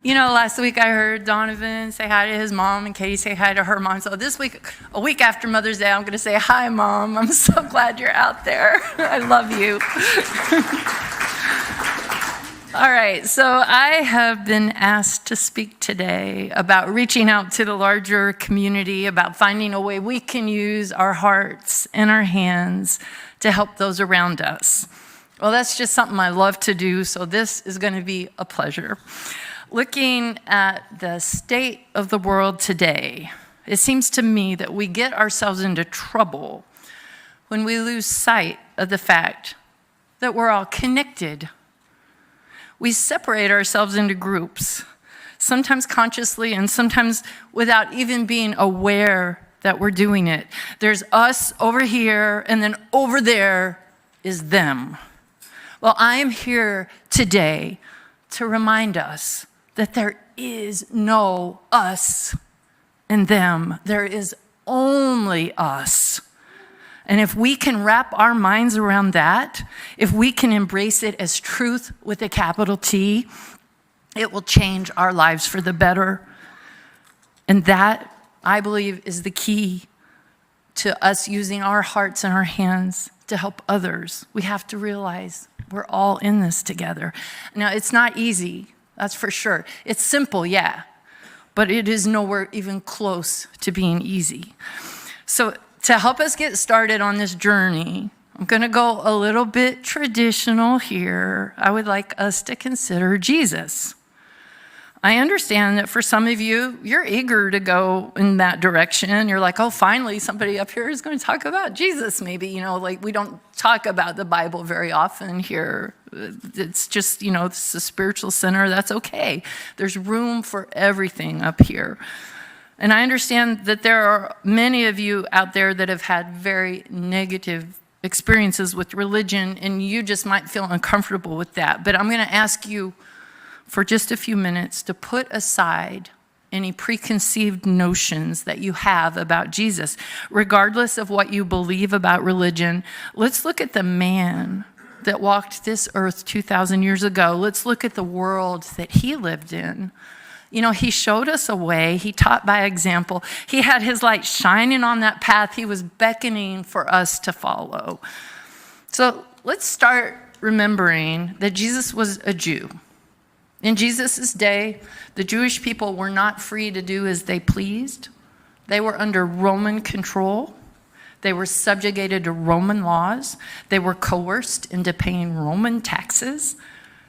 You know, last week I heard Donovan say hi to his mom and Katie say hi to her mom. So this week, a week after Mother's Day, I'm going to say, hi, Mom. I'm so glad you're out there. I love you. All right, so I have been asked to speak today about reaching out to the larger community, about finding a way we can use our hearts and our hands to help those around us. Well, that's just something I love to do, so this is going to be a pleasure. Looking at the state of the world today, it seems to me that we get ourselves into trouble when we lose sight of the fact that we're all connected. We separate ourselves into groups, sometimes consciously and sometimes without even being aware that we're doing it. There's us over here, and then over there is them. Well, I am here today to remind us that there is no us and them. There is only us. And if we can wrap our minds around that, if we can embrace it as truth with a capital T, it will change our lives for the better. And that, I believe, is the key to us using our hearts and our hands to help others. We have to realize we're all in this together. Now, it's not easy. That's for sure. It's simple, yeah, but it is nowhere even close to being easy. So to help us get started on this journey, I'm going to go a little bit traditional here. I would like us to consider Jesus. I understand that for some of you, you're eager to go in that direction. You're like, oh, finally, somebody up here is going to talk about Jesus, maybe. You know, like we don't talk about the Bible very often here. It's just, you know, it's a spiritual center. That's okay. There's room for everything up here. And I understand that there are many of you out there that have had very negative experiences with religion, and you just might feel uncomfortable with that. But I'm going to ask you for just a few minutes to put aside any preconceived notions that you have about Jesus. Regardless of what you believe about religion, let's look at the man that walked this earth 2,000 years ago. Let's look at the world that he lived in. You know, he showed us a way. He taught by example. He had his light shining on that path. He was beckoning for us to follow. So let's start remembering that Jesus was a Jew. In Jesus' day, the Jewish people were not free to do as they pleased. They were under Roman control. They were subjugated to Roman laws. They were coerced into paying Roman taxes.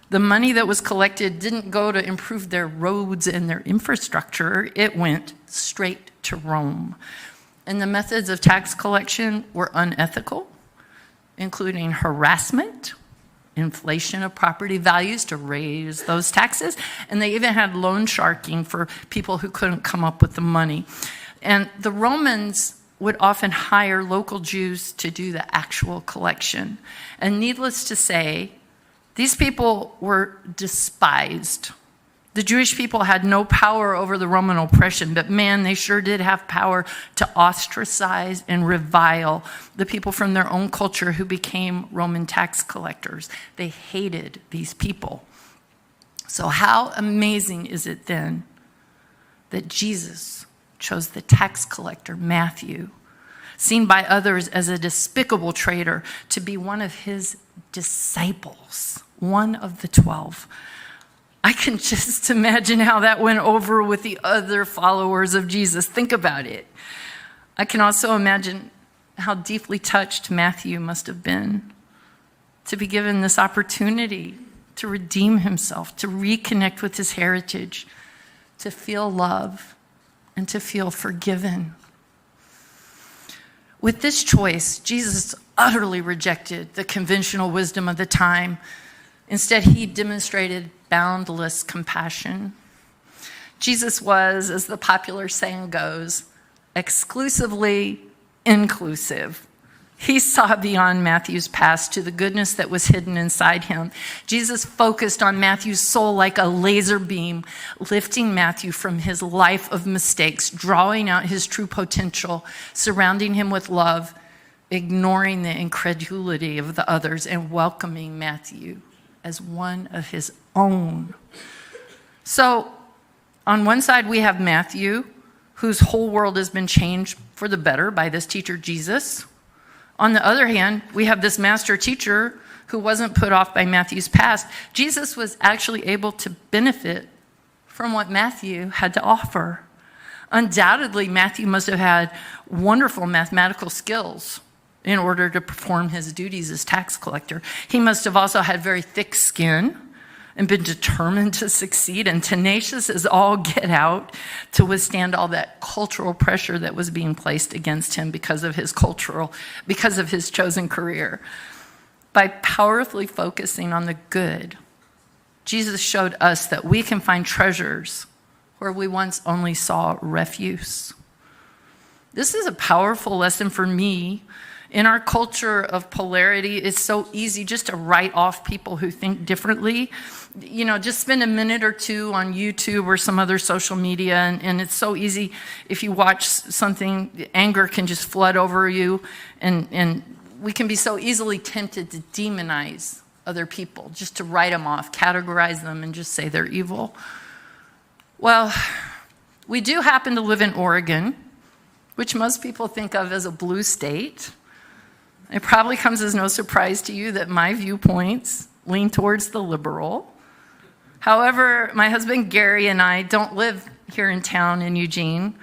The money that was collected didn't go to improve their roads and their infrastructure. It went straight to Rome. And the methods of tax collection were unethical, including harassment, inflation of property values to raise those taxes, and they even had loan sharking for people who couldn't come up with the money. And the Romans would often hire local Jews to do the actual collection. And needless to say, these people were despised. The Jewish people had no power over the Roman oppression, but man, they sure did have power to ostracize and revile the people from their own culture who became Roman tax collectors. They hated these people. So how amazing is it then that Jesus chose the tax collector, Matthew, seen by others as a despicable traitor, to be one of his disciples, one of the 12. I can just imagine how that went over with the other followers of Jesus. Think about it. I can also imagine how deeply touched Matthew must have been to be given this opportunity to redeem himself, to reconnect with his heritage, to feel love, and to feel forgiven. With this choice, Jesus utterly rejected the conventional wisdom of the time. Instead, he demonstrated boundless compassion. Jesus was, as the popular saying goes, exclusively inclusive. He saw beyond Matthew's past to the goodness that was hidden inside him. Jesus focused on Matthew's soul like a laser beam, lifting Matthew from his life of mistakes, drawing out his true potential, surrounding him with love, ignoring the incredulity of the others, and welcoming Matthew as one of his own. So On one side, we have Matthew, whose whole world has been changed for the better by this teacher, Jesus. On the other hand, we have this master teacher who wasn't put off by Matthew's past. Jesus was actually able to benefit from what Matthew had to offer. Undoubtedly, Matthew must have had wonderful mathematical skills in order to perform his duties as tax collector. He must have also had very thick skin and been determined to succeed and tenacious as all get out to withstand all that cultural pressure that was being placed against him because of his chosen career. By powerfully focusing on the good, Jesus showed us that we can find treasures where we once only saw refuse. This is a powerful lesson for me. In our culture of polarity, it's so easy just to write off people who think differently. You know, just spend a minute or two on YouTube or some other social media, and it's so easy. If you watch something, anger can just flood over you, and we can be so easily tempted to demonize other people, just to write them off, categorize them, and just say they're evil. Well, we do happen to live in Oregon, which most people think of as a blue state. It probably comes as no surprise to you that my viewpoints lean towards the liberal. However, my husband Gary and I don't live here in town in Eugene.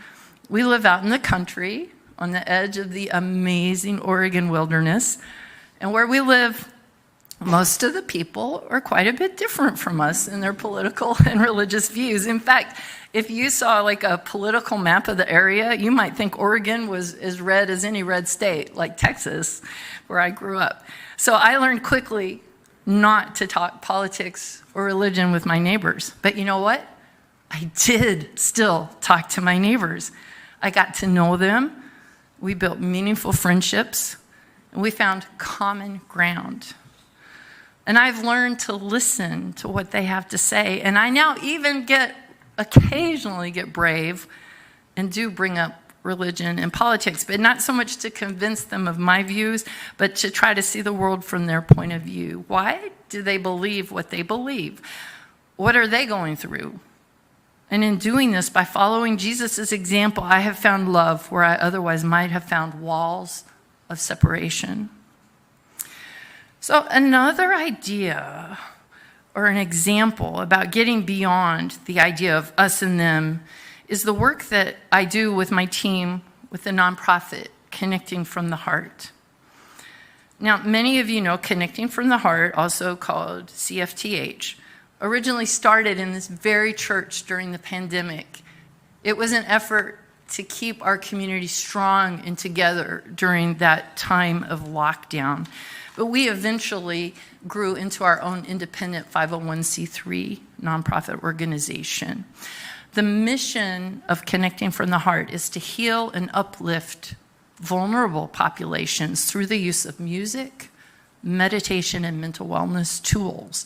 We live out in the country on the edge of the amazing Oregon wilderness. And where we live, most of the people are quite a bit different from us in their political and religious views. In fact, if you saw like a political map of the area, you might think Oregon was as red as any red state, like Texas, where I grew up. So I learned quickly not to talk politics or religion with my neighbors. But you know what? I did still talk to my neighbors. I got to know them. We built meaningful friendships, and we found common ground. And I've learned to listen to what they have to say. And I now even occasionally get brave and do bring up religion and politics, but not so much to convince them of my views, but to try to see the world from their point of view. Why do they believe what they believe? What are they going through? And in doing this, by following Jesus' example, I have found love where I otherwise might have found walls of separation. So another idea or an example about getting beyond the idea of us and them is the work that I do with my team with the nonprofit Connecting from the Heart. Now, many of you know Connecting from the Heart, also called CFTH, originally started in this very church during the pandemic. It was an effort to keep our community strong and together during that time of lockdown. But we eventually grew into our own independent 501c3 nonprofit organization. The mission of Connecting from the Heart is to heal and uplift vulnerable populations through the use of music, meditation, and mental wellness tools.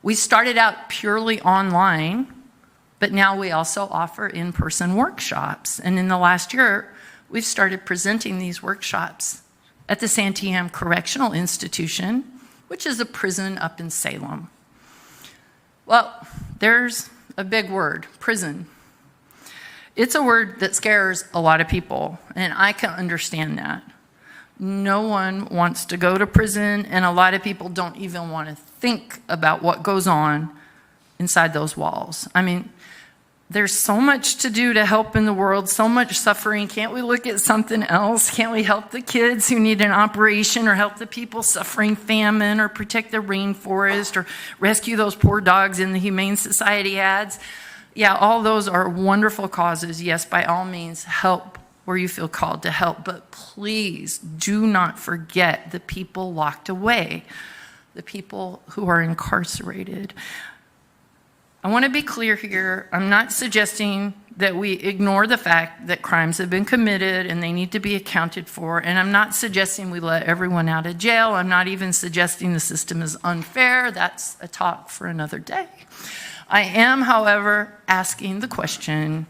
We started out purely online, but now we also offer in-person workshops. And in the last year, we've started presenting these workshops at the Santiam Correctional Institution, which is a prison up in Salem. Well, there's a big word, prison. It's a word that scares a lot of people, and I can understand that. No one wants to go to prison, and a lot of people don't even want to think about what goes on inside those walls. I mean, there's so much to do to help in the world, so much suffering. Can't we look at something else? Can't we help the kids who need an operation, or help the people suffering famine, or protect the rainforest, or rescue those poor dogs in the Humane Society ads? Yeah, all those are wonderful causes. Yes, by all means, help where you feel called to help. But please do not forget the people locked away, the people who are incarcerated. I want to be clear here. I'm not suggesting that we ignore the fact that crimes have been committed and they need to be accounted for. And I'm not suggesting we let everyone out of jail. I'm not even suggesting the system is unfair. That's a talk for another day. I am, however, asking the question,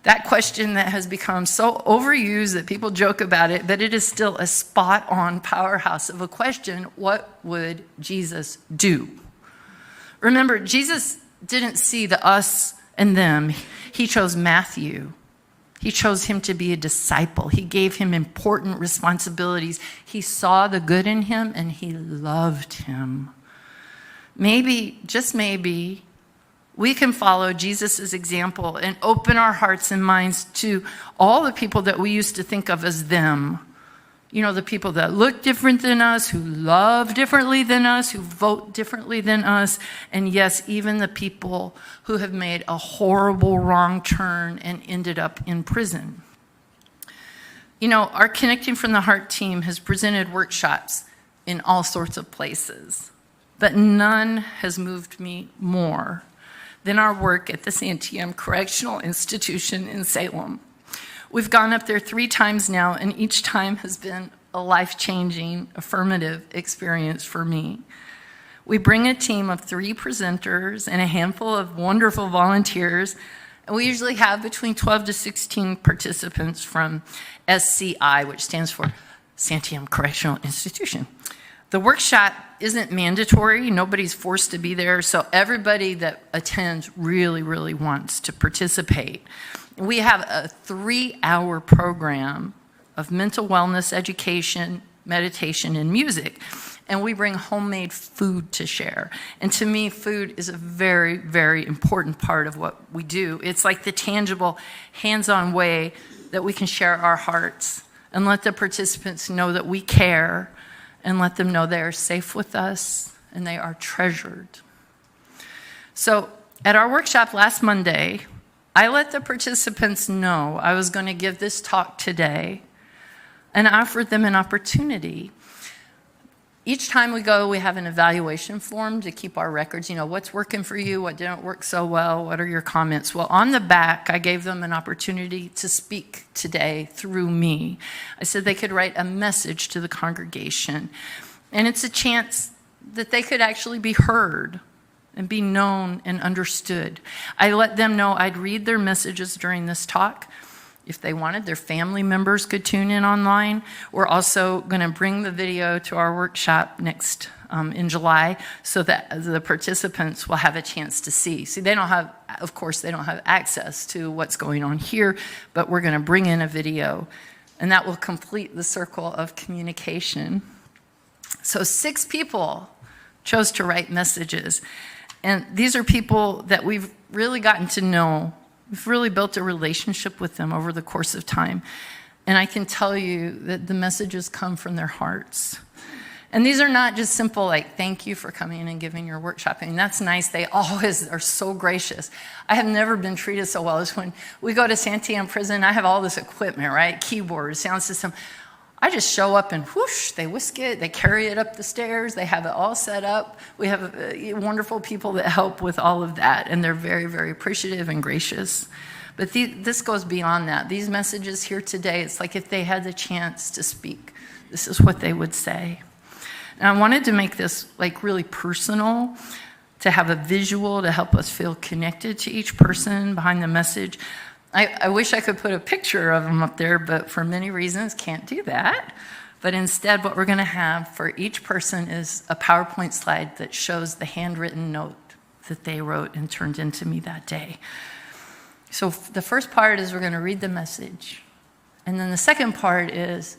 that question that has become so overused that people joke about it, but it is still a spot-on powerhouse of a question: what would Jesus do? Remember, Jesus didn't see the us and them. He chose Matthew. He chose him to be a disciple. He gave him important responsibilities. He saw the good in him, and he loved him. Maybe, just maybe, we can follow Jesus' example and open our hearts and minds to all the people that we used to think of as them. You know, the people that look different than us, who love differently than us, who vote differently than us, and yes, even the people who have made a horrible wrong turn and ended up in prison. You know, our Connecting from the Heart team has presented workshops in all sorts of places, but none has moved me more than our work at the Santiam Correctional Institution in Salem. We've gone up there 3 times now, and each time has been a life-changing, affirmative experience for me. We bring a team of 3 presenters and a handful of wonderful volunteers, and we usually have between 12 to 16 participants from SCI, which stands for Santiam Correctional Institution. The workshop isn't mandatory. Nobody's forced to be there, so everybody that attends really, really wants to participate. We have a 3-hour program of mental wellness education, meditation, and music. And we bring homemade food to share. And to me, food is a very, very important part of what we do. It's like the tangible, hands-on way that we can share our hearts and let the participants know that we care and let them know they are safe with us and they are treasured. So at our workshop last Monday, I let the participants know I was going to give this talk today and offered them an opportunity. Each time we go, we have an evaluation form to keep our records. You know, what's working for you, what didn't work so well, what are your comments? Well, on the back, I gave them an opportunity to speak today through me. I said they could write a message to the congregation. And it's a chance that they could actually be heard and be known and understood. I let them know I'd read their messages during this talk. If they wanted, their family members could tune in online. We're also going to bring the video to our workshop next in July so that the participants will have a chance to see. See, they don't have, of course, they don't have access to what's going on here, but we're going to bring in a video, and that will complete the circle of communication. So 6 people chose to write messages. And these are people that we've really gotten to know. We've really built a relationship with them over the course of time. And I can tell you that the messages come from their hearts. And these are not just simple, like, thank you for coming and giving your workshop. I mean, that's nice. They always are so gracious. I have never been treated so well as when we go to Santiam Prison. I have all this equipment, right? Keyboard, sound system. I just show up and whoosh, they whisk it, they carry it up the stairs, they have it all set up. We have wonderful people that help with all of that, and they're very, very appreciative and gracious. But this goes beyond that. These messages here today, it's like if they had the chance to speak, this is what they would say. And I wanted to make this like really personal, to have a visual to help us feel connected to each person behind the message. I wish I could put a picture of them up there, but for many reasons, can't do that. But instead, what we're going to have for each person is a PowerPoint slide that shows the handwritten note that they wrote and turned into me that day. So the first part is we're going to read the message. And then the second part is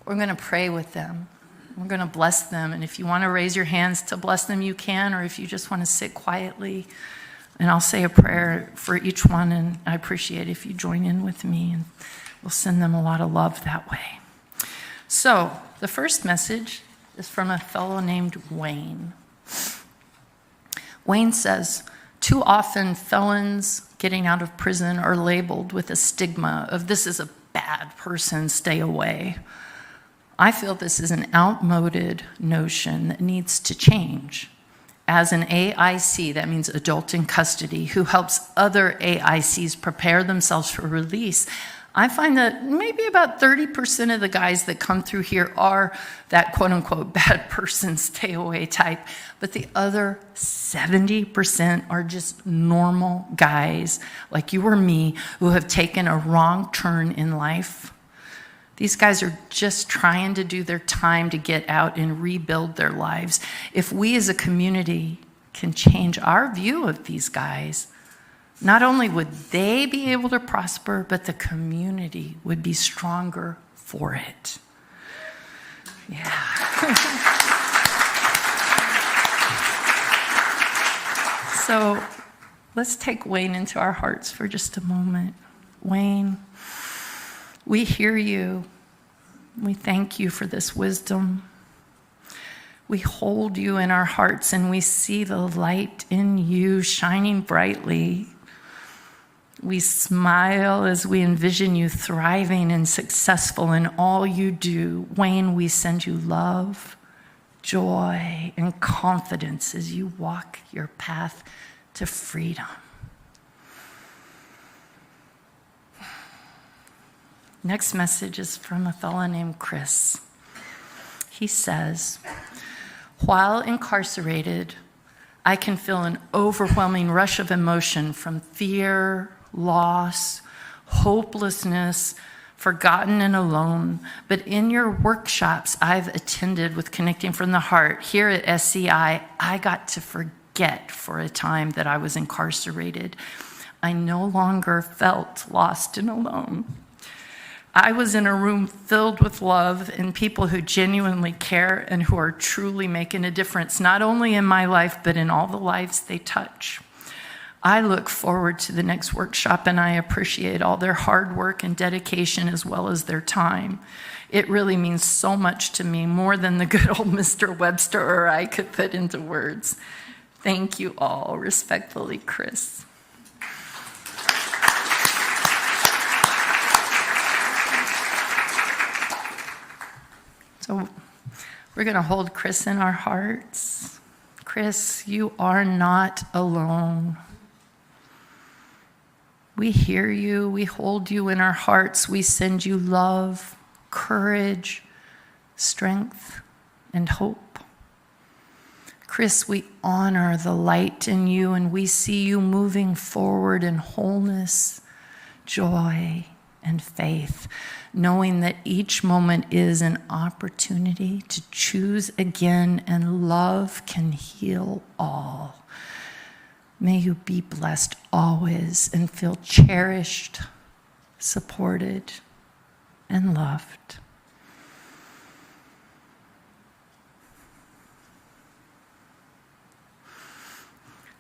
we're going to pray with them. We're going to bless them. And if you want to raise your hands to bless them, you can, or if you just want to sit quietly. And I'll say a prayer for each one, and I appreciate if you join in with me, and we'll send them a lot of love that way. So the first message is from a fellow named Wayne. Wayne says, too often felons getting out of prison are labeled with a stigma of this is a bad person, stay away. I feel this is an outmoded notion that needs to change. As an AIC, that means adult in custody, who helps other AICs prepare themselves for release, I find that maybe about 30% of the guys that come through here are that quote-unquote bad person, stay away type. But the other 70% are just normal guys like you or me who have taken a wrong turn in life. These guys are just trying to do their time to get out and rebuild their lives. If we as a community can change our view of these guys, Not only would they be able to prosper, but the community would be stronger for it. Yeah. So let's take Wayne into our hearts for just a moment. Wayne, we hear you. We thank you for this wisdom. We hold you in our hearts and we see the light in you shining brightly. We smile as we envision you thriving and successful in all you do. Wayne, we send you love, joy, and confidence as you walk your path to freedom. Next message is from a fellow named Chris. He says, while incarcerated, I can feel an overwhelming rush of emotion from fear, loss, hopelessness, forgotten and alone. But in your workshops I've attended with Connecting from the Heart here at SCI, I got to forget for a time that I was incarcerated. I no longer felt lost and alone. I was in a room filled with love and people who genuinely care and who are truly making a difference, not only in my life, but in all the lives they touch. I look forward to the next workshop and I appreciate all their hard work and dedication as well as their time. It really means so much to me, more than the good old Mr. Webster or I could put into words. Thank you all. Respectfully, Chris. So we're going to hold Chris in our hearts. Chris, you are not alone. We hear you. We hold you in our hearts. We send you love, courage, strength, and hope. Chris, we honor the light in you, and we see you moving forward in wholeness, joy, and faith, knowing that each moment is an opportunity to choose again, and love can heal all. May you be blessed always and feel cherished, supported, and loved.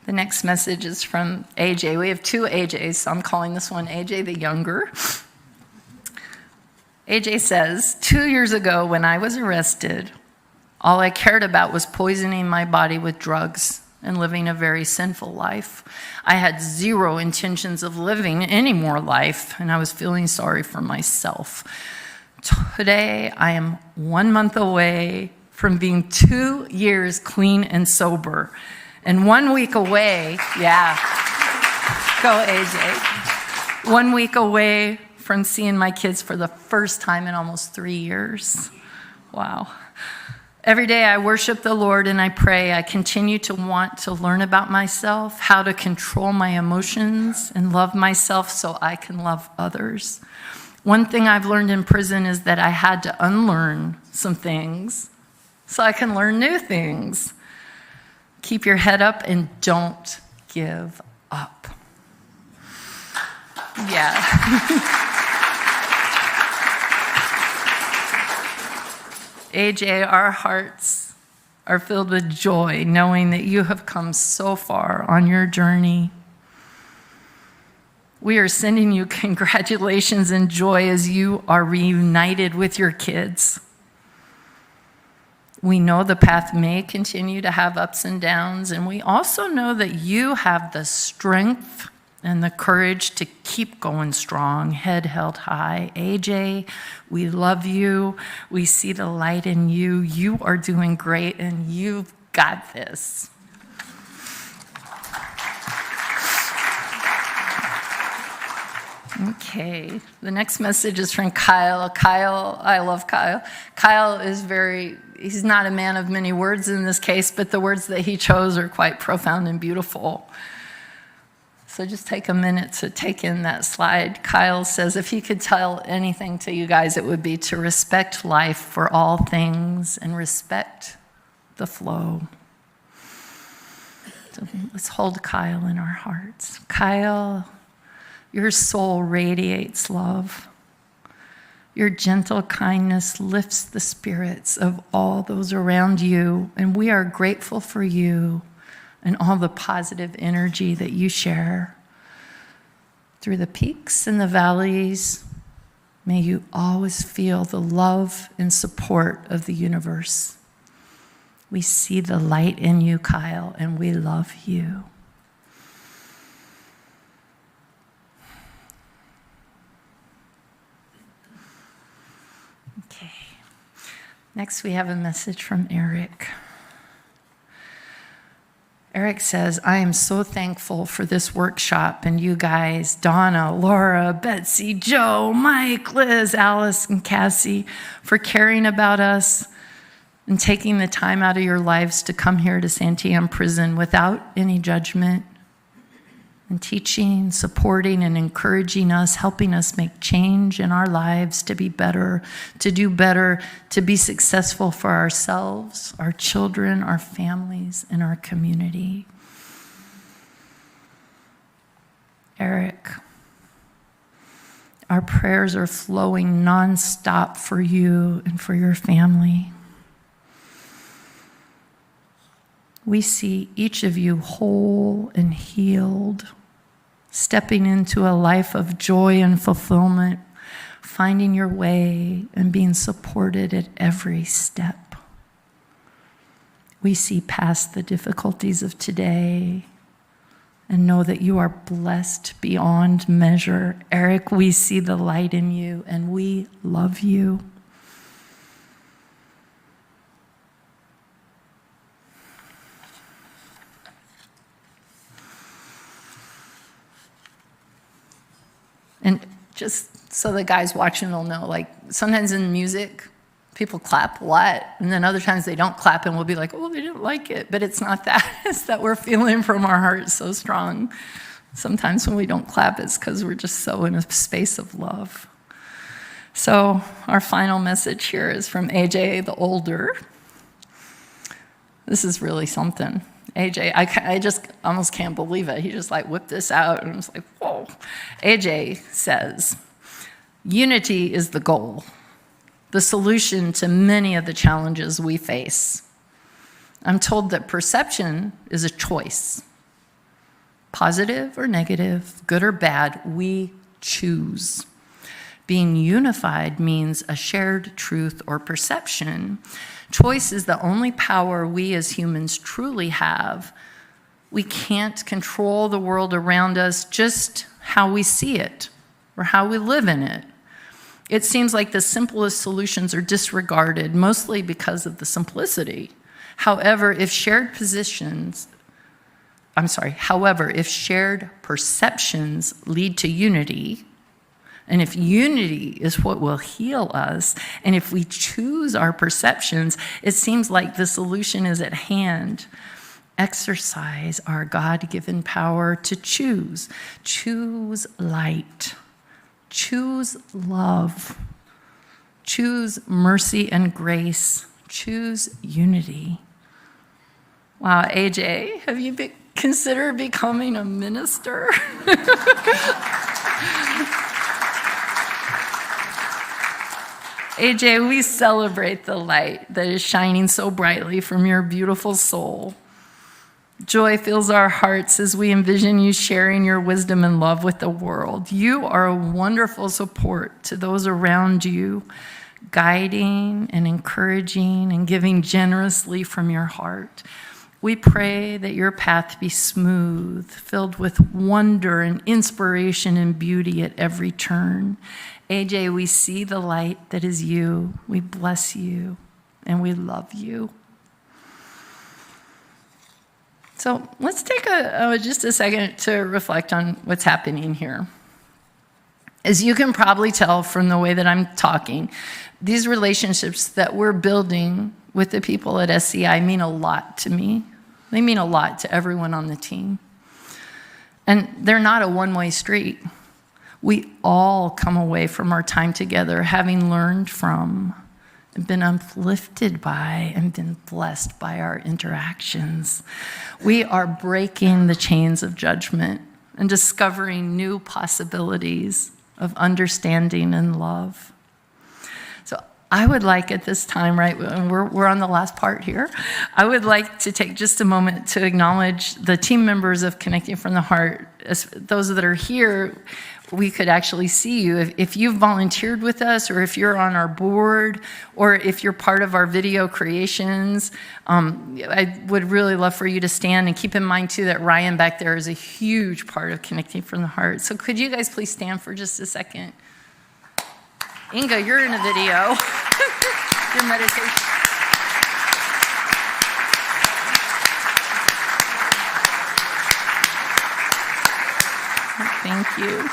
The next message is from AJ. We have two AJs, so I'm calling this one AJ the younger. AJ says, 2 years ago when I was arrested, all I cared about was poisoning my body with drugs and living a very sinful life. I had zero intentions of living any more life, and I was feeling sorry for myself. Today, I am 1 month away from being 2 years clean and sober, and 1 week away, go AJ, 1 week away from seeing my kids for the first time in almost 3 years. Wow. Every day I worship the Lord and I pray. I continue to want to learn about myself, how to control my emotions and love myself so I can love others. One thing I've learned in prison is that I had to unlearn some things so I can learn new things. Keep your head up and don't give up. Yeah. AJ, our hearts are filled with joy knowing that you have come so far on your journey. We are sending you congratulations and joy as you are reunited with your kids. We know the path may continue to have ups and downs, and we also know that you have the strength and the courage to keep going strong, head held high. AJ, we love you. We see the light in you. You are doing great, and you've got this. Okay, the next message is from Kyle. Kyle, I love Kyle. Kyle is he's not a man of many words in this case, but the words that he chose are quite profound and beautiful. So just take a minute to take in that slide. Kyle says, if he could tell anything to you guys, it would be to respect life for all things and respect the flow. So let's hold Kyle in our hearts. Kyle, your soul radiates love. Your gentle kindness lifts the spirits of all those around you, and we are grateful for you and all the positive energy that you share. Through the peaks and the valleys, may you always feel the love and support of the universe. We see the light in you, Kyle, and we love you. Okay. Next, we have a message from Eric. Eric says, I am so thankful for this workshop and you guys, Donna, Laura, Betsy, Joe, Mike, Liz, Alice, and Cassie, for caring about us and taking the time out of your lives to come here to Santiam Prison without any judgment, and teaching, supporting, and encouraging us, helping us make change in our lives to be better, to do better, to be successful for ourselves, our children, our families, and our community. Eric, our prayers are flowing nonstop for you and for your family. We see each of you whole and healed, stepping into a life of joy and fulfillment, finding your way and being supported at every step. We see past the difficulties of today and know that you are blessed beyond measure. Eric, we see the light in you and we love you. And just so the guys watching will know, like sometimes in music, people clap a lot, and then other times they don't clap, and we'll be like, oh, they didn't like it. But it's not that. It's that we're feeling from our hearts so strong. Sometimes when we don't clap, it's because we're just so in a space of love. So our final message here is from AJ, the older. This is really something. AJ, I just almost can't believe it. He just like whipped this out and I was like, whoa. AJ says, unity is the goal, the solution to many of the challenges we face. I'm told that perception is a choice. Positive or negative, good or bad, we choose. Being unified means a shared truth or perception. Choice is the only power we as humans truly have. We can't control the world around us, just how we see it or how we live in it. It seems like the simplest solutions are disregarded, mostly because of the simplicity. However, if shared perceptions lead to unity, and if unity is what will heal us, and if we choose our perceptions, it seems like the solution is at hand. Exercise our God-given power to choose. Choose light. Choose love. Choose mercy and grace. Choose unity. Wow, AJ, have you considered becoming a minister? AJ, we celebrate the light that is shining so brightly from your beautiful soul. Joy fills our hearts as we envision you sharing your wisdom and love with the world. You are a wonderful support to those around you, guiding and encouraging and giving generously from your heart. We pray that your path be smooth, filled with wonder and inspiration and beauty at every turn. AJ, we see the light that is you. We bless you and we love you. So let's take just a second to reflect on what's happening here. As you can probably tell from the way that I'm talking, these relationships that we're building with the people at SCI mean a lot to me. They mean a lot to everyone on the team. And they're not a one-way street. We all come away from our time together having learned from been uplifted by, and been blessed by our interactions. We are breaking the chains of judgment and discovering new possibilities of understanding and love. So I would like at this time, right, we're on the last part here, I would like to take just a moment to acknowledge the team members of Connecting from the Heart. As those that are here, we could actually see you. If you've volunteered with us, or if you're on our board, or if you're part of our video creations, I would really love for you to stand, and keep in mind too that Ryan back there is a huge part of Connecting from the Heart. So could you guys please stand for just a second? Inga, you're in a video. Your meditation. Thank you.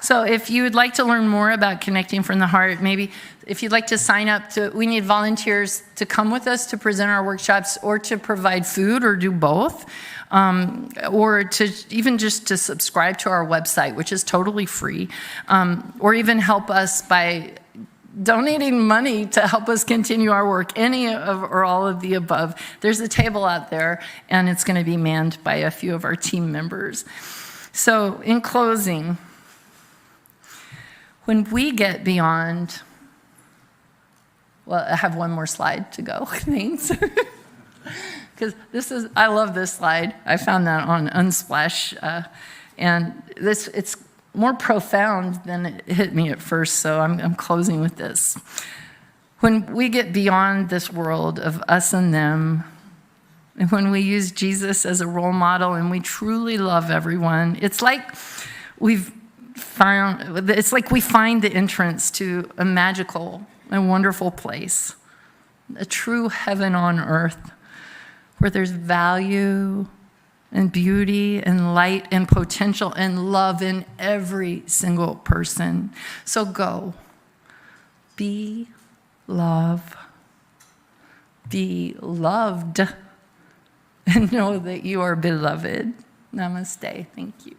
So if you would like to learn more about Connecting from the Heart, maybe if you'd like to sign up we need volunteers to come with us to present our workshops, or to provide food, or do both, or to even just to subscribe to our website, which is totally free, or even help us by donating money to help us continue our work, any of or all of the above. There's a table out there, and it's going to be manned by a few of our team members. So in closing, when we get beyond, well, I have one more slide to go, thanks. Because I love this slide. I found that on Unsplash, and it's more profound than it hit me at first, so I'm closing with this. When we get beyond this world of us and them, and when we use Jesus as a role model, and we truly love everyone, it's like we find the entrance to a magical and wonderful place, a true heaven on earth, where there's value and beauty and light and potential and love in every single person. So go, be love, be loved, and know that you are beloved. Namaste. Thank you.